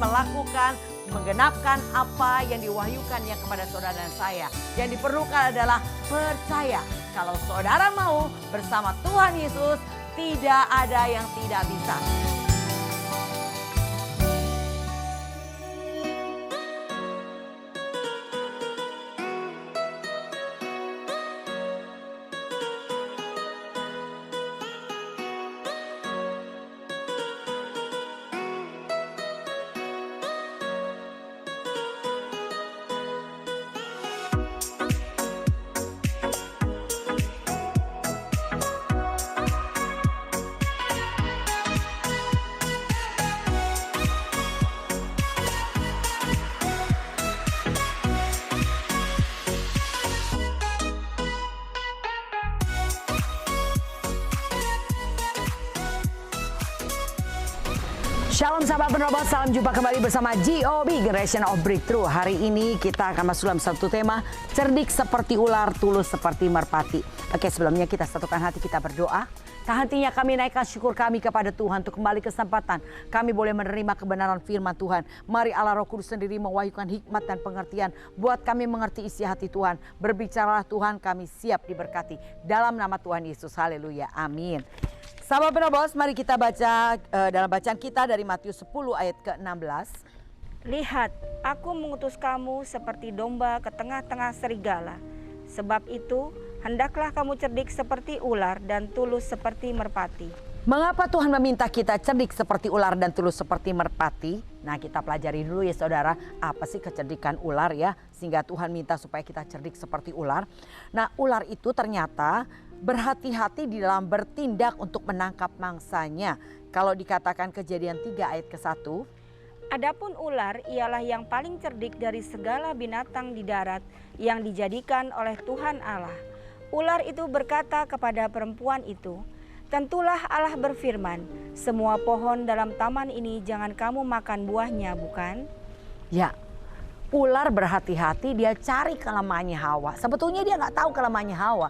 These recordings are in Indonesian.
melakukan, menggenapkan apa yang diwahyukannya kepada saudara dan saya. Yang diperlukan adalah percaya. Kalau saudara mau bersama Tuhan Yesus, tidak ada yang tidak bisa. Shalom sahabat penerobos, salam jumpa kembali bersama GOB, Generation of Breakthrough. Hari ini kita akan masuk dalam satu tema, cerdik seperti ular, tulus seperti merpati. Oke, sebelumnya kita satukan hati, kita berdoa. Tak hentinya kami naikkan syukur kami kepada Tuhan untuk kembali kesempatan kami boleh menerima kebenaran firman Tuhan. Mari Allah Roh Kudus sendiri mewahyukan hikmat dan pengertian buat kami mengerti isi hati Tuhan. Berbicaralah Tuhan, kami siap diberkati. Dalam nama Tuhan Yesus, haleluya, amin. Sahabat penerobos, mari kita baca dalam bacaan kita dari Matius 10 ayat ke-16. Lihat, aku mengutus kamu seperti domba ke tengah-tengah serigala. Sebab itu, hendaklah kamu cerdik seperti ular dan tulus seperti merpati. Mengapa Tuhan meminta kita cerdik seperti ular dan tulus seperti merpati? Nah, kita pelajari dulu ya saudara, apa sih kecerdikan ular ya? Sehingga Tuhan minta supaya kita cerdik seperti ular. Nah, ular itu ternyata berhati-hati di dalam bertindak untuk menangkap mangsanya. Kalau dikatakan Kejadian 3 ayat ke-1. Adapun ular ialah yang paling cerdik dari segala binatang di darat yang dijadikan oleh Tuhan Allah. Ular itu berkata kepada perempuan itu, tentulah Allah berfirman, semua pohon dalam taman ini jangan kamu makan buahnya, bukan? Ya, ular berhati-hati, dia cari kelemahannya Hawa. Sebetulnya dia nggak tahu kelemahannya Hawa.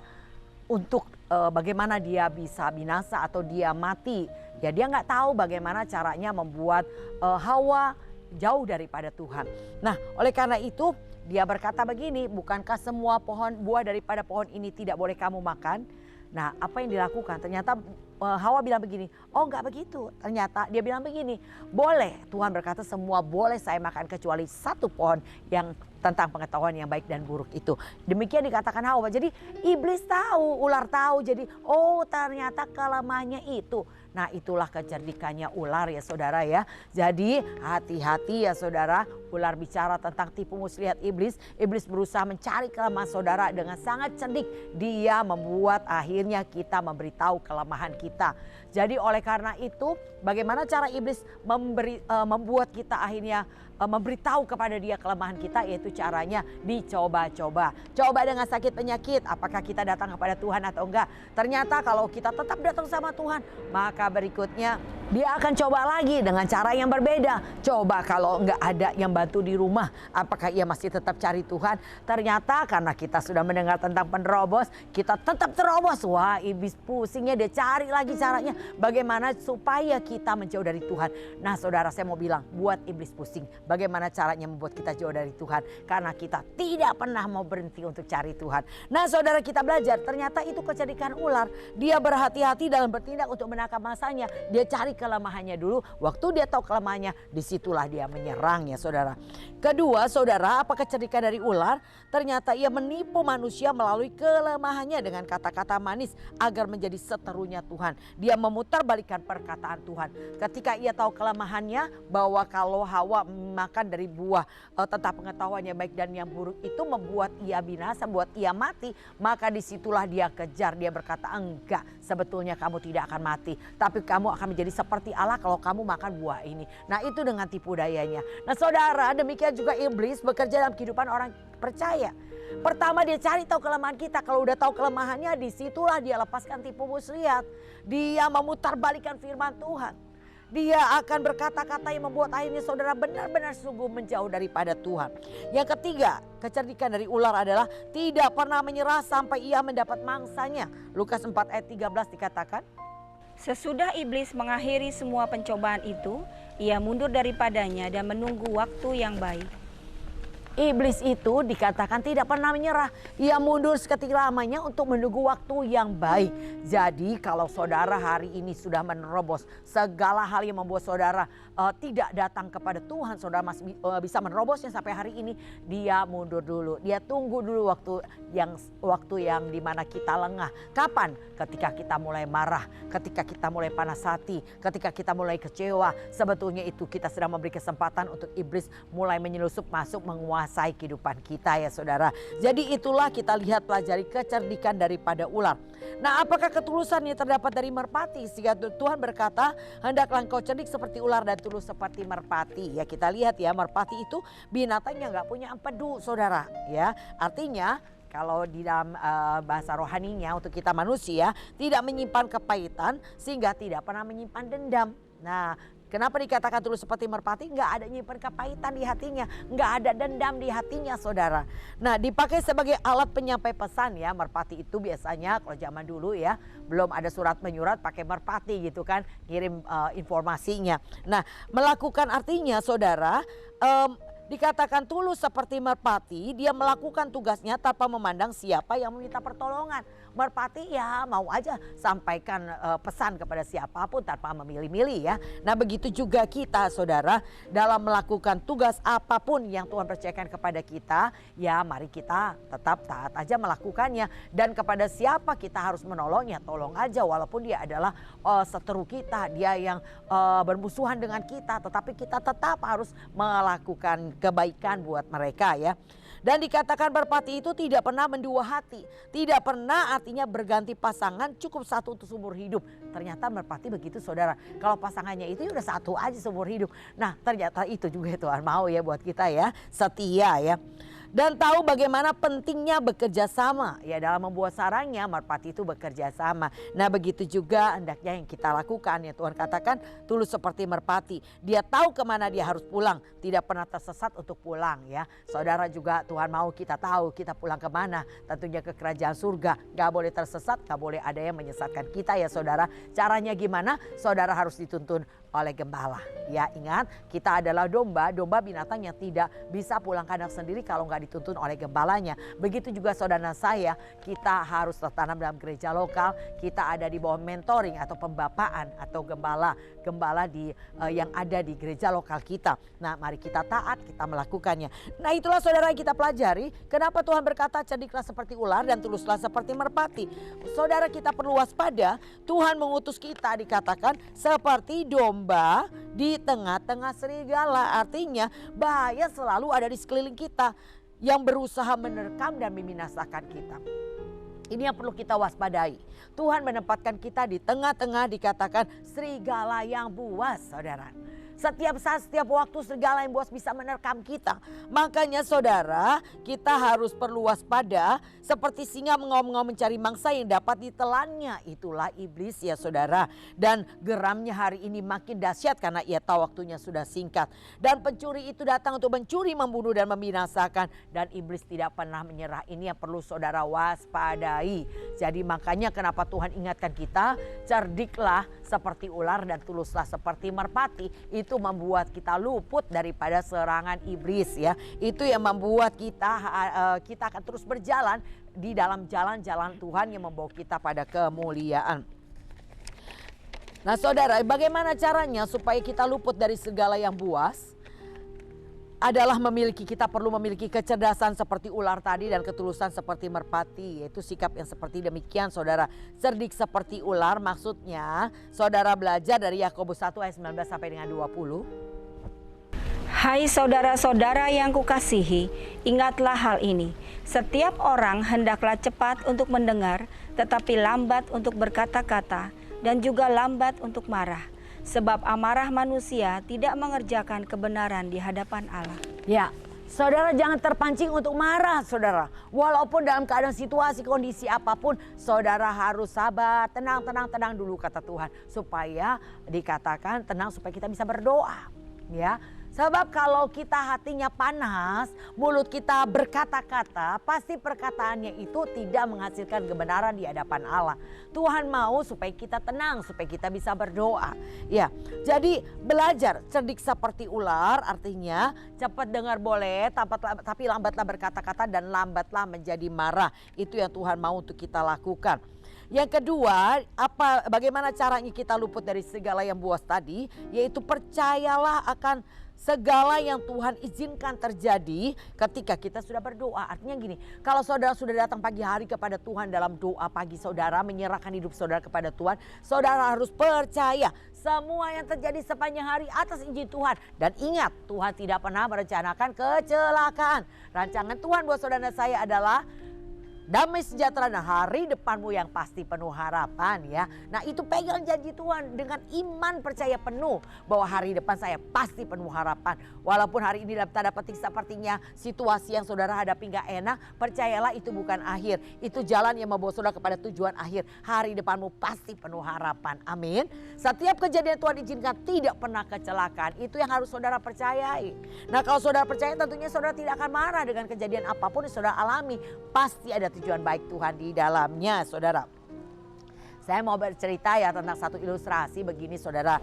Untuk bagaimana dia bisa binasa atau dia mati. Ya dia nggak tahu bagaimana caranya membuat Hawa jauh daripada Tuhan. Nah, oleh karena itu dia berkata begini, bukankah semua buah daripada pohon ini tidak boleh kamu makan? Nah, apa yang dilakukan? Ternyata Hawa bilang begini, oh enggak begitu. Ternyata dia bilang begini, boleh. Tuhan berkata semua boleh saya makan kecuali satu pohon yang tentang pengetahuan yang baik dan buruk itu. Demikian dikatakan Hawa. Jadi iblis tahu, ular tahu. Jadi oh ternyata kelemahannya itu. Nah itulah kecerdikannya ular ya saudara ya. Jadi hati-hati ya saudara. Ular bicara tentang tipu muslihat iblis. Iblis berusaha mencari kelemahan saudara dengan sangat cerdik. Dia membuat akhirnya kita memberitahu kelemahan kita. Jadi oleh karena itu bagaimana cara iblis membuat kita akhirnya memberitahu kepada dia kelemahan kita, yaitu caranya dicoba-coba. Coba dengan sakit penyakit, apakah kita datang kepada Tuhan atau enggak. Ternyata kalau kita tetap datang sama Tuhan, maka berikutnya dia akan coba lagi dengan cara yang berbeda. Coba kalau enggak ada yang bantu di rumah, apakah ia masih tetap cari Tuhan? Ternyata karena kita sudah mendengar tentang penerobos, kita tetap terobos. Wah, iblis pusingnya, dia cari lagi caranya bagaimana supaya kita menjauh dari Tuhan. Nah saudara, saya mau bilang buat iblis pusing. Bagaimana caranya membuat kita jauh dari Tuhan? Karena kita tidak pernah mau berhenti untuk cari Tuhan. Nah saudara, kita belajar ternyata itu kecerdikan ular. Dia berhati-hati dalam bertindak untuk menangkap mangsanya. Dia cari kelemahannya dulu. Waktu dia tahu kelemahannya, disitulah dia menyerang ya saudara. Kedua saudara, apa kecerdikan dari ular? Ternyata ia menipu manusia melalui kelemahannya dengan kata-kata manis agar menjadi seterunya Tuhan. Dia memutarbalikkan perkataan Tuhan. Ketika ia tahu kelemahannya bahwa kalau Hawa makan dari buah tentang pengetahuan yang baik dan yang buruk itu membuat ia binasa, membuat ia mati, maka disitulah dia kejar. Dia berkata, enggak, sebetulnya kamu tidak akan mati, tapi kamu akan menjadi seperti Allah kalau kamu makan buah ini. Nah itu dengan tipu dayanya. Nah saudara, demikian juga iblis bekerja dalam kehidupan orang percaya. Pertama dia cari tahu kelemahan kita. Kalau udah tahu kelemahannya, disitulah dia lepaskan tipu muslihat. Dia memutarbalikkan firman Tuhan. Dia akan berkata-kata yang membuat akhirnya saudara benar-benar sungguh menjauh daripada Tuhan. Yang ketiga, kecerdikan dari ular adalah tidak pernah menyerah sampai ia mendapat mangsanya. Lukas 4 ayat 13 dikatakan, sesudah iblis mengakhiri semua pencobaan itu, ia mundur daripadanya dan menunggu waktu yang baik. Iblis itu dikatakan tidak pernah menyerah. Ia mundur seketika lamanya untuk menunggu waktu yang baik. Jadi kalau saudara hari ini sudah menerobos segala hal yang membuat saudara tidak datang kepada Tuhan, saudara masih bisa menerobosnya sampai hari ini. Dia mundur dulu, dia tunggu dulu waktu yang dimana kita lengah. Kapan? Ketika kita mulai marah, ketika kita mulai panas hati, ketika kita mulai kecewa. Sebetulnya itu kita sedang memberi kesempatan untuk iblis mulai menyelusup masuk menguasai kehidupan kita ya saudara. Jadi itulah kita lihat pelajari kecerdikan daripada ular. Nah, apakah ketulusan yang terdapat dari merpati? Sehingga Tuhan berkata, hendaklah engkau cerdik seperti ular dan tulus seperti merpati. Ya kita lihat ya, merpati itu binatang yang gak punya empedu saudara. Ya artinya kalau di dalam bahasa rohaninya untuk kita manusia tidak menyimpan kepahitan sehingga tidak pernah menyimpan dendam. Nah, kenapa dikatakan tulus seperti merpati? Nggak ada nyimpan kepahitan di hatinya, nggak ada dendam di hatinya saudara. Nah, dipakai sebagai alat penyampai pesan ya. Merpati itu biasanya kalau zaman dulu ya belum ada surat menyurat, pakai merpati gitu kan, kirim informasinya. Nah, melakukan artinya saudara dikatakan tulus seperti merpati, dia melakukan tugasnya tanpa memandang siapa yang meminta pertolongan. Merpati ya mau aja sampaikan pesan kepada siapapun tanpa memilih-milih ya. Nah begitu juga kita saudara dalam melakukan tugas apapun yang Tuhan percayakan kepada kita. Ya mari kita tetap taat aja melakukannya. Dan kepada siapa kita harus menolongnya, tolong aja walaupun dia adalah seteru kita. Dia yang bermusuhan dengan kita, tetapi kita tetap harus melakukan kebaikan buat mereka ya. Dan dikatakan merpati itu tidak pernah mendua hati. Tidak pernah artinya berganti pasangan, cukup satu untuk seumur hidup. Ternyata merpati begitu saudara. Kalau pasangannya itu udah satu aja seumur hidup. Nah ternyata itu juga Tuhan mau ya buat kita ya. Setia ya. Dan tahu bagaimana pentingnya bekerja sama. Ya dalam membuat sarangnya merpati itu bekerja sama. Nah begitu juga hendaknya yang kita lakukan ya. Tuhan katakan tulus seperti merpati. Dia tahu kemana dia harus pulang. Tidak pernah tersesat untuk pulang ya. Saudara juga Tuhan mau kita tahu kita pulang kemana. Tentunya ke kerajaan surga. Gak boleh tersesat, gak boleh ada yang menyesatkan kita ya saudara. Caranya gimana? Saudara harus dituntun oleh gembala. Ya ingat kita adalah domba binatang yang tidak bisa pulang kandang sendiri kalau nggak dituntun oleh gembalanya. Begitu juga saudara saya, kita harus tertanam dalam gereja lokal, kita ada di bawah mentoring atau pembapaan atau gembala yang ada di gereja lokal kita. Nah mari kita taat, kita melakukannya. Nah itulah saudara yang kita pelajari, kenapa Tuhan berkata cerdiklah seperti ular dan tuluslah seperti merpati. Saudara kita perlu waspada, Tuhan mengutus kita dikatakan seperti domba di tengah-tengah serigala. Artinya bahaya selalu ada di sekeliling kita yang berusaha menerkam dan membinasakan kita. Ini yang perlu kita waspadai. Tuhan menempatkan kita di tengah-tengah dikatakan serigala yang buas saudara. Setiap saat, setiap waktu serigala yang buas bisa menerkam kita. Makanya saudara kita harus perlu waspada. Seperti singa mengaum-ngaum mencari mangsa yang dapat ditelannya. Itulah iblis ya saudara. Dan geramnya hari ini makin dahsyat karena ia tahu waktunya sudah singkat. Dan pencuri itu datang untuk mencuri, membunuh dan membinasakan. Dan iblis tidak pernah menyerah. Ini yang perlu saudara waspadai. Jadi makanya kenapa Tuhan ingatkan kita. Cerdiklah seperti ular dan tuluslah seperti merpati. Itu membuat kita luput daripada serangan iblis ya. Itu yang membuat kita akan terus berjalan di dalam jalan-jalan Tuhan yang membawa kita pada kemuliaan. Nah saudara, bagaimana caranya supaya kita luput dari segala yang buas? Adalah kita perlu memiliki kecerdasan seperti ular tadi dan ketulusan seperti merpati. Yaitu sikap yang seperti demikian saudara. Cerdik seperti ular maksudnya saudara belajar dari Yakobus 1 ayat 19 sampai dengan 20. Hai saudara-saudara yang kukasihi, ingatlah hal ini. Setiap orang hendaklah cepat untuk mendengar, tetapi lambat untuk berkata-kata, dan juga lambat untuk marah. Sebab amarah manusia tidak mengerjakan kebenaran di hadapan Allah. Ya, saudara jangan terpancing untuk marah saudara. Walaupun dalam keadaan situasi kondisi apapun, saudara harus sabar, tenang dulu kata Tuhan. Supaya dikatakan tenang supaya kita bisa berdoa. Ya, Sebab kalau kita hatinya panas, mulut kita berkata-kata, pasti perkataannya itu tidak menghasilkan kebenaran di hadapan Allah. Tuhan mau supaya kita tenang, supaya kita bisa berdoa. Ya, jadi belajar cerdik seperti ular artinya cepat dengar boleh, tapi lambatlah berkata-kata dan lambatlah menjadi marah. Itu yang Tuhan mau untuk kita lakukan. Yang kedua, bagaimana caranya kita luput dari segala yang buas tadi, yaitu percayalah akan segala yang Tuhan izinkan terjadi ketika kita sudah berdoa. Artinya gini, kalau saudara sudah datang pagi hari kepada Tuhan dalam doa pagi saudara, menyerahkan hidup saudara kepada Tuhan, saudara harus percaya semua yang terjadi sepanjang hari atas izin Tuhan. Dan ingat, Tuhan tidak pernah merencanakan kecelakaan. Rancangan Tuhan buat saudara saya adalah damai sejahtera dan hari depanmu yang pasti penuh harapan ya. Nah itu pegang janji Tuhan dengan iman percaya penuh bahwa hari depan saya pasti penuh harapan. Walaupun hari ini dalam tanda petik sepertinya situasi yang saudara hadapi gak enak, percayalah itu bukan akhir. Itu jalan yang membawa saudara kepada tujuan akhir. Hari depanmu pasti penuh harapan. Amin. Setiap kejadian Tuhan izinkan tidak pernah kecelakaan. Itu yang harus saudara percayai. Nah kalau saudara percaya tentunya saudara tidak akan marah dengan kejadian apapun yang saudara alami. Pasti ada tujuan baik Tuhan di dalamnya, saudara. Saya mau bercerita ya tentang satu ilustrasi begini, saudara.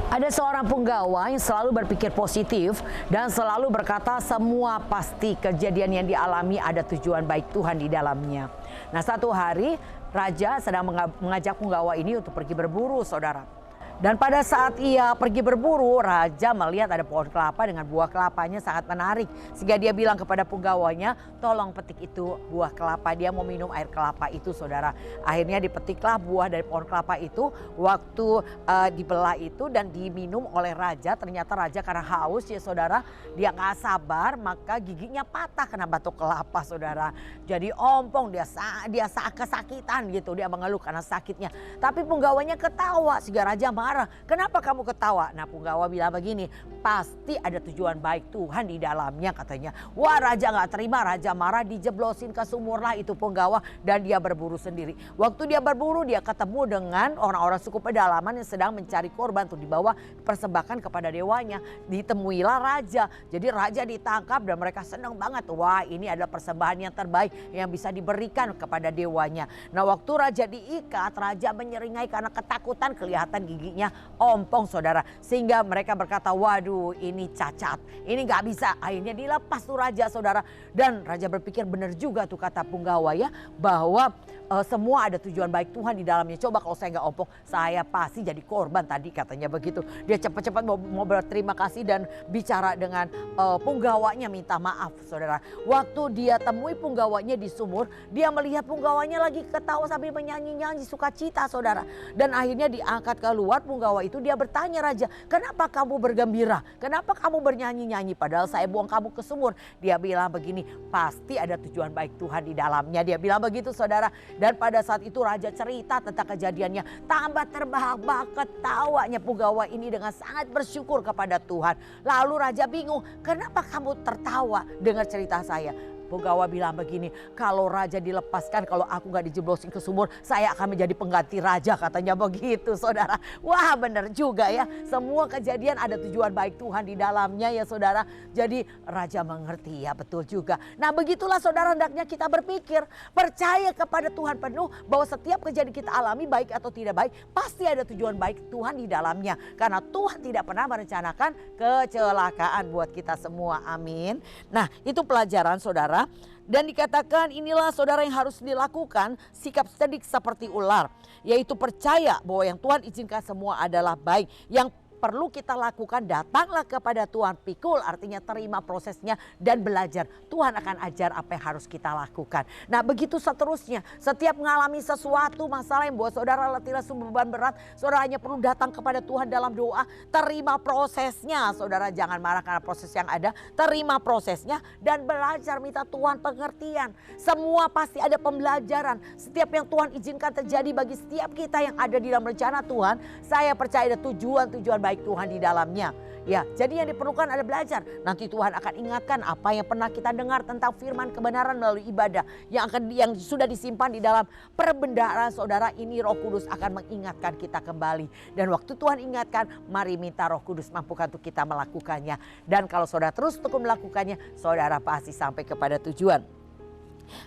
Ada seorang penggawa yang selalu berpikir positif dan selalu berkata semua pasti kejadian yang dialami ada tujuan baik Tuhan di dalamnya. Nah satu hari raja sedang mengajak penggawa ini untuk pergi berburu, saudara. Dan pada saat ia pergi berburu, raja melihat ada pohon kelapa dengan buah kelapanya sangat menarik. Sehingga dia bilang kepada penggawanya, tolong petik itu buah kelapa. Dia mau minum air kelapa itu, saudara. Akhirnya dipetiklah buah dari pohon kelapa itu. Waktu dibelah itu dan diminum oleh raja. Ternyata raja karena haus ya saudara, dia gak sabar maka giginya patah kena batok kelapa, saudara. Jadi ompong, dia kesakitan gitu. Dia mengeluh karena sakitnya. Tapi penggawanya ketawa sehingga raja marah. Kenapa kamu ketawa? Nah penggawa bilang begini, pasti ada tujuan baik Tuhan di dalamnya katanya. Wah raja gak terima, raja marah, dijeblosin ke sumur lah itu penggawa dan dia berburu sendiri. Waktu dia berburu dia ketemu dengan orang-orang suku pedalaman yang sedang mencari korban untuk dibawa persembahkan kepada dewanya. Ditemuilah raja, jadi raja ditangkap dan mereka senang banget. Wah ini adalah persembahan yang terbaik yang bisa diberikan kepada dewanya. Nah waktu raja diikat, raja menyeringai karena ketakutan, kelihatan giginya ompong, saudara. Sehingga mereka berkata, waduh ini cacat, ini gak bisa. Akhirnya dilepas tuh raja, saudara. Dan raja berpikir benar juga tuh kata penggawa ya, bahwa semua ada tujuan baik Tuhan di dalamnya. Coba kalau saya gak ompong, saya pasti jadi korban tadi, katanya begitu. Dia cepat-cepat mau berterima kasih dan bicara dengan penggawanya minta maaf, saudara. Waktu dia temui penggawanya di sumur, dia melihat penggawanya lagi ketawa sambil menyanyi-nyanyi sukacita, saudara. Dan akhirnya diangkat keluar penggawa itu, dia bertanya raja, kenapa kamu bergembira? Kenapa kamu bernyanyi-nyanyi padahal saya buang kamu ke sumur? Dia bilang begini, pasti ada tujuan baik Tuhan di dalamnya. Dia bilang begitu, saudara. Dan pada saat itu raja cerita tentang kejadiannya. Tambah terbahak-bahak ketawanya penggawa ini dengan sangat bersyukur kepada Tuhan. Lalu raja bingung, kenapa kamu tertawa dengar cerita saya? Penggawa bilang begini, kalau raja dilepaskan, kalau aku gak dijeblosin ke sumur, saya akan menjadi pengganti raja, katanya begitu, saudara. Wah benar juga ya, semua kejadian ada tujuan baik Tuhan di dalamnya ya saudara. Jadi raja mengerti ya, betul juga. Nah begitulah saudara, hendaknya kita berpikir, percaya kepada Tuhan penuh bahwa setiap kejadian kita alami baik atau tidak baik, pasti ada tujuan baik Tuhan di dalamnya. Karena Tuhan tidak pernah merencanakan kecelakaan buat kita semua, amin. Nah itu pelajaran saudara. Dan dikatakan inilah saudara yang harus dilakukan, sikap cerdik seperti ular, yaitu percaya bahwa yang Tuhan izinkan semua adalah baik. Yang perlu kita lakukan, datanglah kepada Tuhan, pikul artinya terima prosesnya dan belajar. Tuhan akan ajar apa yang harus kita lakukan. Nah begitu seterusnya, setiap mengalami sesuatu masalah yang buat saudara letih lesu beban berat, saudara hanya perlu datang kepada Tuhan dalam doa, terima prosesnya. Saudara jangan marah karena proses yang ada, terima prosesnya dan belajar, minta Tuhan pengertian. Semua pasti ada pembelajaran. Setiap yang Tuhan izinkan terjadi bagi setiap kita yang ada di dalam rencana Tuhan, saya percaya ada tujuan baik Tuhan di dalamnya. Ya, jadi yang diperlukan ada belajar. Nanti Tuhan akan ingatkan apa yang pernah kita dengar tentang firman kebenaran melalui ibadah yang sudah disimpan di dalam perbendaharaan saudara. Ini Roh Kudus akan mengingatkan kita kembali. Dan waktu Tuhan ingatkan, mari minta Roh Kudus mampukan untuk kita melakukannya. Dan kalau saudara terus tekun melakukannya, saudara pasti sampai kepada tujuan.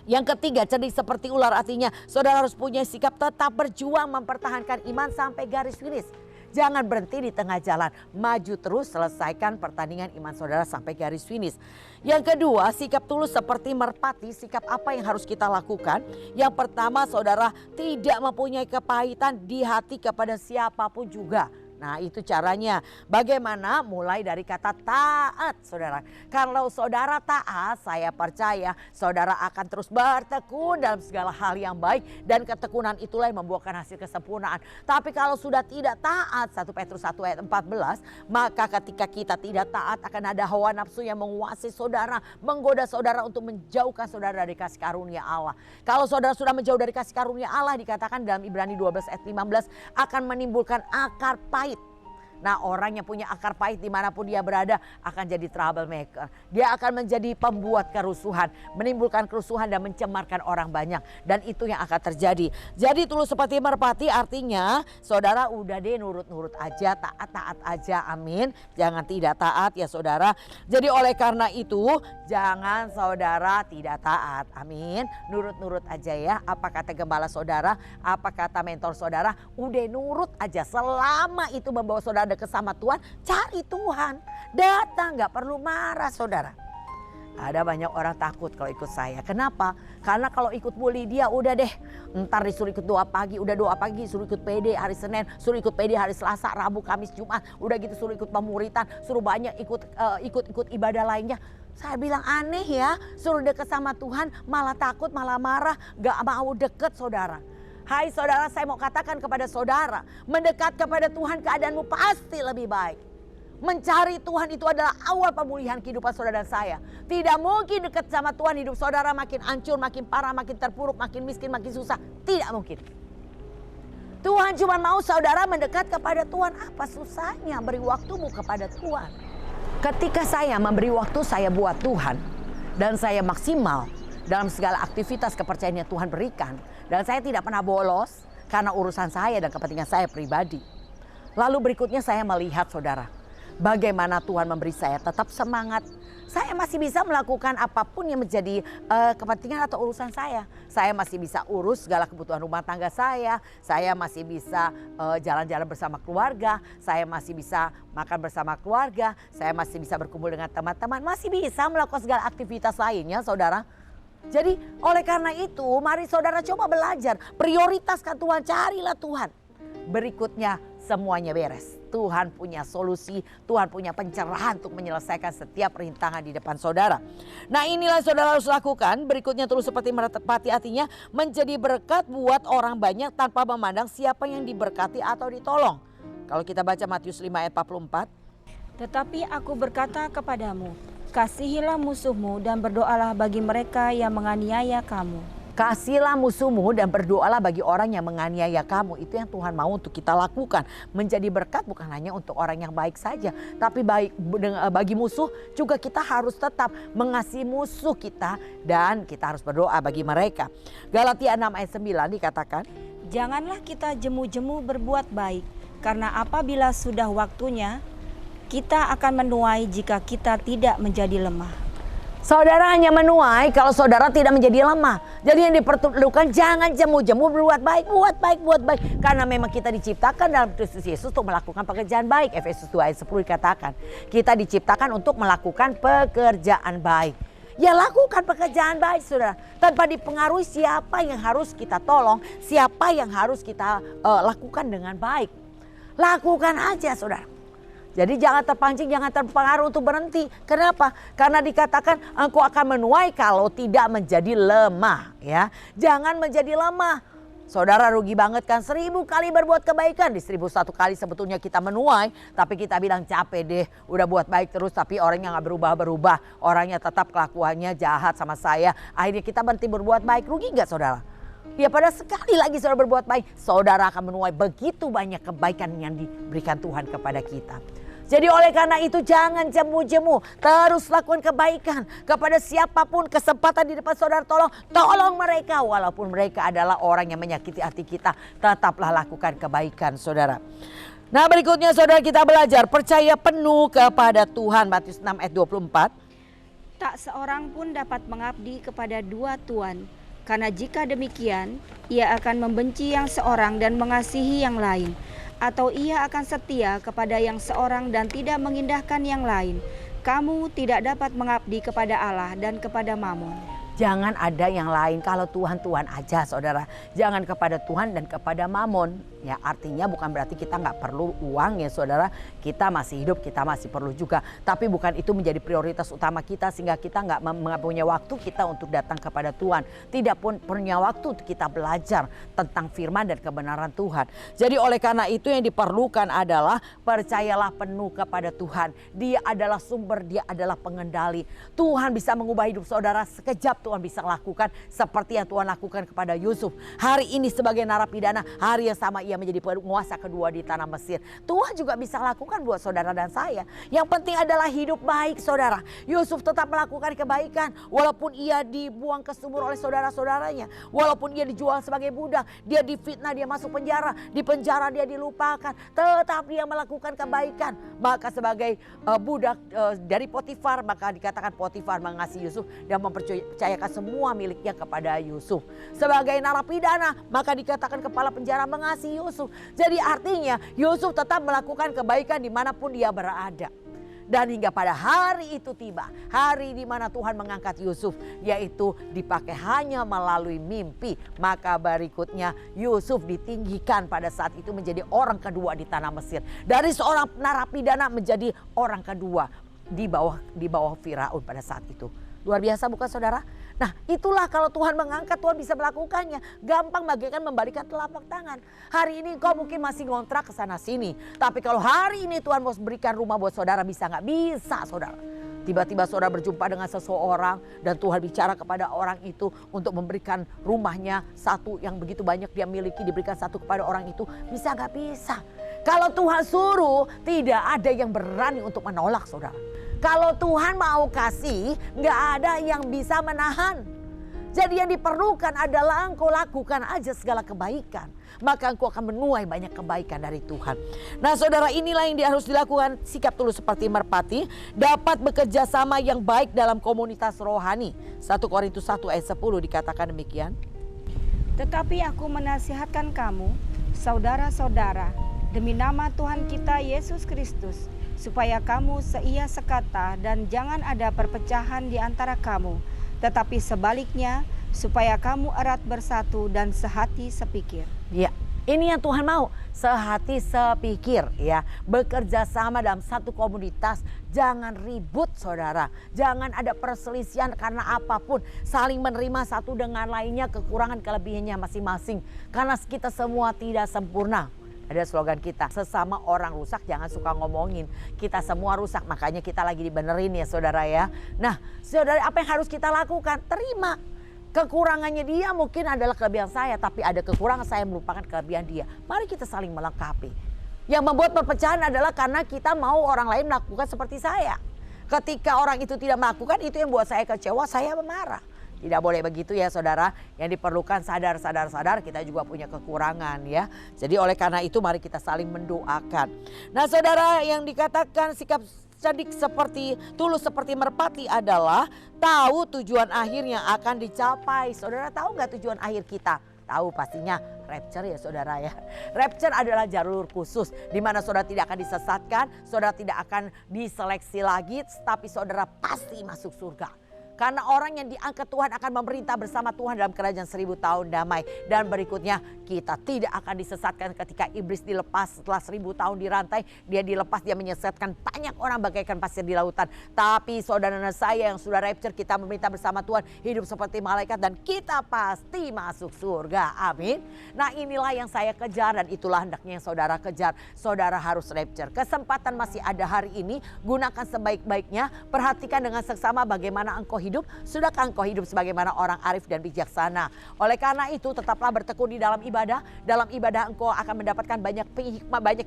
Yang ketiga, cerdik seperti ular, artinya saudara harus punya sikap tetap berjuang mempertahankan iman sampai garis finish. Jangan berhenti di tengah jalan, maju terus, selesaikan pertandingan iman saudara sampai garis finish. Yang kedua, sikap tulus seperti merpati. Sikap apa yang harus kita lakukan? Yang pertama, saudara tidak mempunyai kepahitan di hati kepada siapapun juga. Nah, itu caranya. Bagaimana? Mulai dari kata taat, saudara. Kalau saudara taat, saya percaya saudara akan terus bertekun dalam segala hal yang baik. Dan ketekunan itulah yang membuahkan hasil kesempurnaan. Tapi kalau sudah tidak taat, 1 Petrus 1 ayat 14, maka ketika kita tidak taat akan ada hawa nafsu yang menguasai saudara, menggoda saudara untuk menjauhkan saudara dari kasih karunia Allah. Kalau saudara sudah menjauh dari kasih karunia Allah, dikatakan dalam Ibrani 12 ayat 15, akan menimbulkan akar pahit. Nah, orang yang punya akar pahit dimanapun dia berada akan jadi troublemaker. Dia akan menjadi pembuat kerusuhan, menimbulkan kerusuhan dan mencemarkan orang banyak. Dan itu yang akan terjadi. Jadi tulus seperti merpati artinya saudara udah deh nurut-nurut aja, taat-taat aja, amin. Jangan tidak taat ya saudara. Jadi oleh karena itu jangan saudara tidak taat, amin. Nurut-nurut aja ya. Apa kata gembala saudara, apa kata mentor saudara, udah nurut aja. Selama itu membawa saudara dekat sama Tuhan, cari Tuhan. Datang, gak perlu marah saudara. Ada banyak orang takut kalau ikut saya. Kenapa? Karena kalau ikut bully dia udah deh. Ntar disuruh ikut doa pagi, udah doa pagi suruh ikut PD hari Senin, suruh ikut PD hari Selasa, Rabu, Kamis, Jumat. Udah gitu suruh ikut pemuritan, suruh banyak ikut ibadah lainnya. Saya bilang aneh ya, suruh deket sama Tuhan malah takut, malah marah, gak mau deket saudara. Hai saudara, saya mau katakan kepada saudara, mendekat kepada Tuhan keadaanmu pasti lebih baik. Mencari Tuhan itu adalah awal pemulihan kehidupan saudara dan saya. Tidak mungkin dekat sama Tuhan hidup saudara makin hancur, makin parah, makin terpuruk, makin miskin, makin susah. Tidak mungkin. Tuhan cuma mau saudara mendekat kepada Tuhan. Apa susahnya beri waktumu kepada Tuhan? Ketika saya memberi waktu saya buat Tuhan dan saya maksimal dalam segala aktivitas kepercayaan yang Tuhan berikan. Dan saya tidak pernah bolos karena urusan saya dan kepentingan saya pribadi. Lalu berikutnya saya melihat saudara, bagaimana Tuhan memberi saya tetap semangat. Saya masih bisa melakukan apapun yang menjadi kepentingan atau urusan saya. Saya masih bisa urus segala kebutuhan rumah tangga saya. Saya masih bisa jalan-jalan bersama keluarga. Saya masih bisa makan bersama keluarga. Saya masih bisa berkumpul dengan teman-teman. Masih bisa melakukan segala aktivitas lainnya saudara. Jadi oleh karena itu mari saudara coba belajar. Prioritaskan Tuhan, carilah Tuhan. Berikutnya semuanya beres. Tuhan punya solusi, Tuhan punya pencerahan untuk menyelesaikan setiap rintangan di depan saudara. Nah inilah saudara harus lakukan. Berikutnya tulus seperti merpati artinya menjadi berkat buat orang banyak tanpa memandang siapa yang diberkati atau ditolong. Kalau kita baca Matius 5 ayat 44. Tetapi aku berkata kepadamu, kasihilah musuhmu dan berdoalah bagi mereka yang menganiaya kamu. Kasihilah musuhmu dan berdoalah bagi orang yang menganiaya kamu. Itu yang Tuhan mau untuk kita lakukan. Menjadi berkat bukan hanya untuk orang yang baik saja. Tapi bagi musuh juga kita harus tetap mengasihi musuh kita. Dan kita harus berdoa bagi mereka. Galatia 6 ayat 9 dikatakan. Janganlah kita jemu-jemu berbuat baik. Karena apabila sudah waktunya, kita akan menuai jika kita tidak menjadi lemah. Saudara hanya menuai kalau saudara tidak menjadi lemah. Jadi yang diperlukan jangan jemu-jemu berbuat baik, buat baik. Karena memang kita diciptakan dalam Kristus Yesus untuk melakukan pekerjaan baik. Efesus 2 ayat 10 dikatakan. Kita diciptakan untuk melakukan pekerjaan baik. Ya lakukan pekerjaan baik saudara. Tanpa dipengaruhi siapa yang harus kita tolong, siapa yang harus kita lakukan dengan baik. Lakukan aja saudara. Jadi jangan terpancing, jangan terpengaruh untuk berhenti. Kenapa? Karena dikatakan engkau akan menuai kalau tidak menjadi lemah. Ya, jangan menjadi lemah. Saudara rugi banget kan 1000 kali berbuat kebaikan. Di 1001 kali sebetulnya kita menuai. Tapi kita bilang capek deh. Udah buat baik terus tapi orangnya gak berubah-berubah. Orangnya tetap kelakuannya jahat sama saya. Akhirnya kita berhenti berbuat baik. Rugi gak saudara? Ya pada sekali lagi saudara berbuat baik. Saudara akan menuai begitu banyak kebaikan yang diberikan Tuhan kepada kita. Jadi oleh karena itu jangan jemu-jemu, terus lakukan kebaikan kepada siapapun. Kesempatan di depan saudara, tolong mereka walaupun mereka adalah orang yang menyakiti hati kita. Tetaplah lakukan kebaikan saudara. Nah berikutnya saudara, kita belajar percaya penuh kepada Tuhan. Matius 6 ayat 24. Tak seorang pun dapat mengabdi kepada dua tuan, karena jika demikian ia akan membenci yang seorang dan mengasihi yang lain, atau ia akan setia kepada yang seorang dan tidak mengindahkan yang lain. Kamu tidak dapat mengabdi kepada Allah dan kepada Mamon. Jangan ada yang lain, kalau Tuhan aja saudara. Jangan kepada Tuhan dan kepada Mamon. Ya artinya bukan berarti kita nggak perlu uang ya saudara. Kita masih hidup, kita masih perlu juga. Tapi bukan itu menjadi prioritas utama kita sehingga kita nggak punya waktu kita untuk datang kepada Tuhan. Tidak pun punya waktu untuk kita belajar tentang firman dan kebenaran Tuhan. Jadi oleh karena itu yang diperlukan adalah percayalah penuh kepada Tuhan. Dia adalah sumber, dia adalah pengendali. Tuhan bisa mengubah hidup saudara sekejap. Tuhan bisa lakukan seperti yang Tuhan lakukan kepada Yusuf. Hari ini sebagai narapidana, hari yang sama ia menjadi penguasa kedua di tanah Mesir. Tuhan juga bisa lakukan buat saudara dan saya. Yang penting adalah hidup baik saudara. Yusuf tetap melakukan kebaikan walaupun ia dibuang ke sumur oleh saudara-saudaranya. Walaupun ia dijual sebagai budak, dia difitnah, dia masuk penjara. Di penjara dia dilupakan, tetap dia melakukan kebaikan. Maka sebagai budak dari Potifar, maka dikatakan Potifar mengasihi Yusuf dan mempercayakan semua miliknya kepada Yusuf. Sebagai narapidana, maka dikatakan kepala penjara mengasihi Yusuf. Jadi artinya Yusuf tetap melakukan kebaikan dimanapun dia berada. Dan hingga pada hari itu tiba, hari di mana Tuhan mengangkat Yusuf, yaitu dipakai hanya melalui mimpi. Maka berikutnya Yusuf ditinggikan pada saat itu menjadi orang kedua di tanah Mesir. Dari seorang narapidana menjadi orang kedua di bawah Firaun pada saat itu. Luar biasa bukan saudara? Nah itulah kalau Tuhan mengangkat, Tuhan bisa melakukannya. Gampang bagaikan membalikan telapak tangan. Hari ini kau mungkin masih ngontrak ke sana sini. Tapi kalau hari ini Tuhan mau berikan rumah buat saudara, bisa nggak? Bisa saudara. Tiba-tiba saudara berjumpa dengan seseorang dan Tuhan bicara kepada orang itu untuk memberikan rumahnya satu yang begitu banyak dia miliki, diberikan satu kepada orang itu. Bisa nggak? Bisa. Kalau Tuhan suruh, tidak ada yang berani untuk menolak saudara. Kalau Tuhan mau kasih, nggak ada yang bisa menahan. Jadi yang diperlukan adalah engkau lakukan aja segala kebaikan. Maka engkau akan menuai banyak kebaikan dari Tuhan. Nah saudara, inilah yang harus dilakukan. Sikap tulus seperti merpati, dapat bekerja sama yang baik dalam komunitas rohani. 1 Korintus 1 ayat 10 dikatakan demikian. Tetapi aku menasihatkan kamu, saudara-saudara, demi nama Tuhan kita Yesus Kristus, supaya kamu seia sekata dan jangan ada perpecahan di antara kamu, tetapi sebaliknya supaya kamu erat bersatu dan sehati sepikir. Ya, ini yang Tuhan mau, sehati sepikir ya, bekerja sama dalam satu komunitas. Jangan ribut saudara, jangan ada perselisihan karena apapun, saling menerima satu dengan lainnya kekurangan kelebihannya masing-masing, karena kita semua tidak sempurna. Ada slogan kita, sesama orang rusak jangan suka ngomongin. Kita semua rusak, makanya kita lagi dibenerin ya saudara ya. Nah saudara, apa yang harus kita lakukan? Terima. Kekurangannya dia mungkin adalah kelebihan saya, tapi ada kekurangan saya merupakan kelebihan dia. Mari kita saling melengkapi. Yang membuat perpecahan adalah karena kita mau orang lain melakukan seperti saya. Ketika orang itu tidak melakukan, itu yang buat saya kecewa, saya marah. Tidak boleh begitu ya saudara. Yang diperlukan sadar kita juga punya kekurangan ya. Jadi oleh karena itu mari kita saling mendoakan. Nah saudara, yang dikatakan sikap cerdik seperti tulus seperti merpati adalah tahu tujuan akhir yang akan dicapai. Saudara tahu nggak tujuan akhir kita? Tahu pastinya, rapture ya saudara ya. Rapture adalah jalur khusus di mana saudara tidak akan disesatkan, saudara tidak akan diseleksi lagi, tapi saudara pasti masuk surga. Karena orang yang diangkat Tuhan akan memerintah bersama Tuhan dalam kerajaan 1000 tahun damai. Dan berikutnya kita tidak akan disesatkan ketika iblis dilepas setelah 1000 tahun dirantai. Dia dilepas, dia menyesatkan banyak orang bagaikan pasir di lautan. Tapi saudara dan saya yang sudah rapture, kita memerintah bersama Tuhan, hidup seperti malaikat dan kita pasti masuk surga. Amin. Nah inilah yang saya kejar dan itulah hendaknya yang saudara kejar. Saudara harus rapture. Kesempatan masih ada hari ini, gunakan sebaik-baiknya. Perhatikan dengan seksama bagaimana engkau hidup? Sudahkah engkau hidup sebagaimana orang arif dan bijaksana? Oleh karena itu tetaplah bertekun di dalam ibadah. Dalam ibadah engkau akan mendapatkan banyak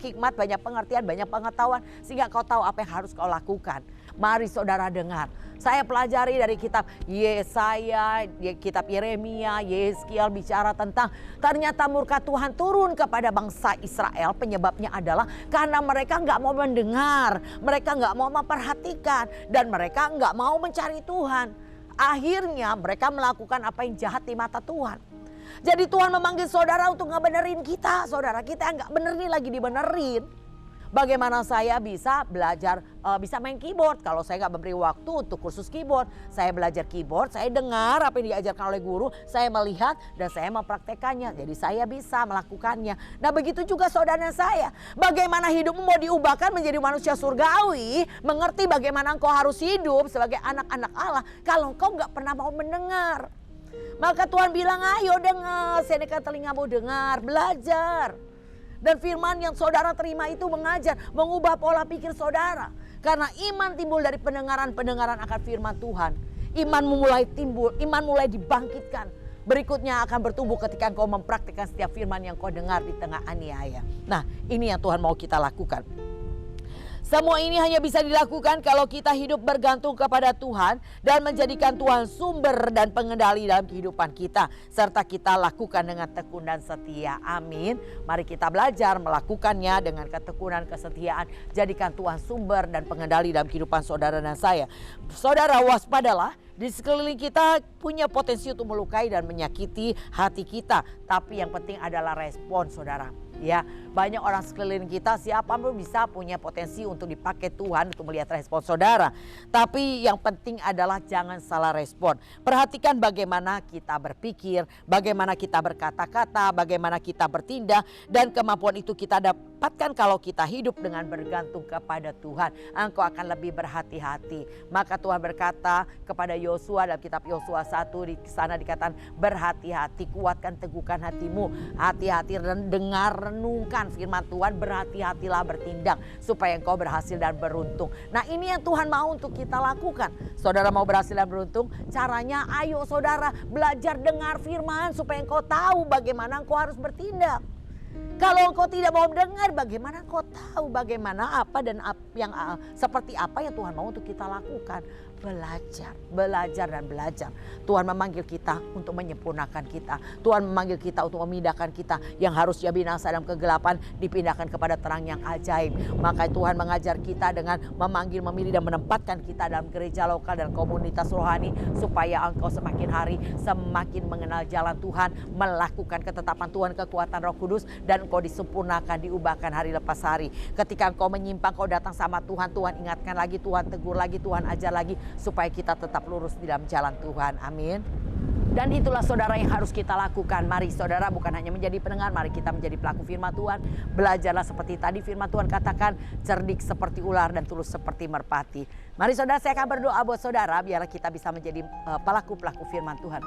hikmat, banyak pengertian, banyak pengetahuan. Sehingga kau tahu apa yang harus kau lakukan. Mari saudara dengar. Saya pelajari dari kitab Yesaya, kitab Yeremia, Yeskiel bicara tentang ternyata murka Tuhan turun kepada bangsa Israel. Penyebabnya adalah karena mereka nggak mau mendengar, mereka nggak mau memperhatikan, dan mereka nggak mau mencari Tuhan. Akhirnya mereka melakukan apa yang jahat di mata Tuhan. Jadi Tuhan memanggil saudara untuk ngebenerin kita. Saudara kita yang nggak bener nih lagi dibenerin. Bagaimana saya bisa belajar, bisa main keyboard. Kalau saya nggak memberi waktu untuk kursus keyboard. Saya belajar keyboard, saya dengar apa yang diajarkan oleh guru. Saya melihat dan saya mempraktekannya. Jadi saya bisa melakukannya. Nah begitu juga saudara saya. Bagaimana hidupmu mau diubahkan menjadi manusia surgawi. Mengerti bagaimana engkau harus hidup sebagai anak-anak Allah. Kalau engkau nggak pernah mau mendengar. Maka Tuhan bilang ayo dengar. Seneca telingamu dengar, belajar. Dan firman yang saudara terima itu mengajar, mengubah pola pikir saudara. Karena iman timbul dari pendengaran akan firman Tuhan. Iman mulai timbul, iman mulai dibangkitkan. Berikutnya akan bertumbuh ketika engkau mempraktikkan setiap firman yang kau dengar di tengah aniaya. Nah ini yang Tuhan mau kita lakukan. Semua ini hanya bisa dilakukan kalau kita hidup bergantung kepada Tuhan dan menjadikan Tuhan sumber dan pengendali dalam kehidupan kita. Serta kita lakukan dengan tekun dan setia. Amin. Mari kita belajar melakukannya dengan ketekunan, kesetiaan. Jadikan Tuhan sumber dan pengendali dalam kehidupan saudara dan saya. Saudara waspadalah. Di sekeliling kita punya potensi untuk melukai dan menyakiti hati kita. Tapi yang penting adalah respon saudara. Ya, banyak orang sekeliling kita siapapun bisa punya potensi untuk dipakai Tuhan untuk melihat respon saudara. Tapi yang penting adalah jangan salah respon. Perhatikan bagaimana kita berpikir, bagaimana kita berkata-kata, bagaimana kita bertindak. Dan kemampuan itu kita dapatkan kalau kita hidup dengan bergantung kepada Tuhan. Engkau akan lebih berhati-hati. Maka Tuhan berkata kepada Yosua dalam kitab Yosua 1, di sana dikatakan berhati-hati, kuatkan teguhkan hatimu. Hati-hati dengar, renungkan firman Tuhan, berhati-hatilah bertindak supaya engkau berhasil dan beruntung. Nah ini yang Tuhan mau untuk kita lakukan. Saudara mau berhasil dan beruntung, caranya ayo saudara belajar dengar firman supaya engkau tahu bagaimana engkau harus bertindak. Kalau engkau tidak mau dengar, bagaimana engkau tahu bagaimana apa dan seperti apa yang Tuhan mau untuk kita lakukan? Belajar dan belajar. Tuhan memanggil kita untuk menyempurnakan kita. Tuhan memanggil kita untuk memindahkan kita yang harusnya binasa dalam kegelapan dipindahkan kepada terang yang ajaib. Maka Tuhan mengajar kita dengan memanggil, memilih dan menempatkan kita dalam gereja lokal dan komunitas rohani supaya engkau semakin hari semakin mengenal jalan Tuhan, melakukan ketetapan Tuhan, kekuatan Roh Kudus, dan engkau disempurnakan, diubahkan hari lepas hari. Ketika engkau menyimpang, kau datang sama Tuhan, Tuhan ingatkan lagi, Tuhan tegur lagi, Tuhan ajar lagi, supaya kita tetap lurus di dalam jalan Tuhan. Amin. Dan itulah saudara yang harus kita lakukan. Mari saudara bukan hanya menjadi pendengar, mari kita menjadi pelaku firman Tuhan. Belajarlah seperti tadi firman Tuhan katakan, cerdik seperti ular dan tulus seperti merpati. Mari saudara, saya akan berdoa buat saudara biarlah kita bisa menjadi pelaku-pelaku firman Tuhan.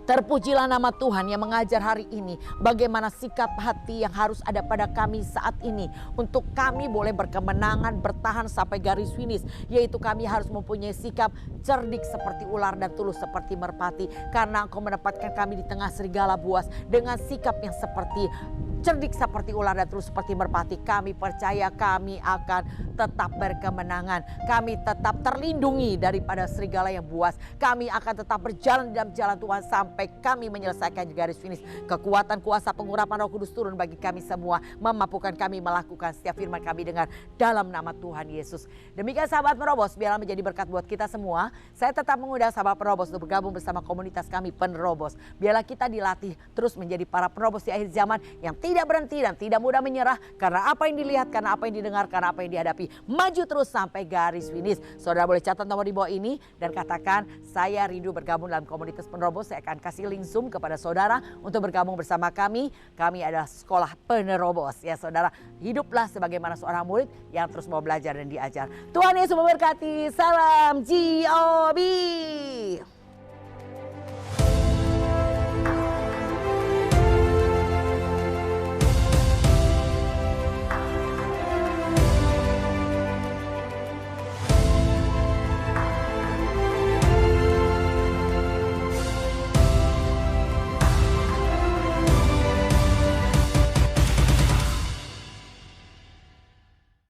Terpujilah nama Tuhan yang mengajar hari ini bagaimana sikap hati yang harus ada pada kami saat ini. Untuk kami boleh berkemenangan bertahan sampai garis finish. Yaitu kami harus mempunyai sikap cerdik seperti ular dan tulus seperti merpati. Karena Engkau menempatkan kami di tengah serigala buas dengan sikap yang seperti cerdik seperti ular dan tulus seperti merpati. Kami percaya kami akan tetap berkemenangan. Kami tetap terlindungi daripada serigala yang buas. Kami akan tetap berjalan dalam jalan Tuhan sampai kami menyelesaikan garis finish. Kekuatan, kuasa, pengurapan Roh Kudus turun bagi kami semua, memampukan kami melakukan setiap firman kami dengar dalam nama Tuhan Yesus. Demikian sahabat Penerobos, biarlah menjadi berkat buat kita semua. Saya tetap mengundang sahabat Penerobos untuk bergabung bersama komunitas kami Penerobos. Biarlah kita dilatih terus menjadi para penerobos di akhir zaman yang tidak berhenti dan tidak mudah menyerah karena apa yang dilihat, karena apa yang didengar, karena apa yang dihadapi. Maju terus sampai garis finish. Saudara boleh catat nomor di bawah ini dan katakan, saya rindu bergabung dalam komunitas Penerobos. Saya akan kasih link Zoom kepada saudara untuk bergabung bersama kami. Kami adalah sekolah Penerobos. Ya saudara, hiduplah sebagaimana seorang murid yang terus mau belajar dan diajar. Tuhan Yesus memberkati. Salam GOB.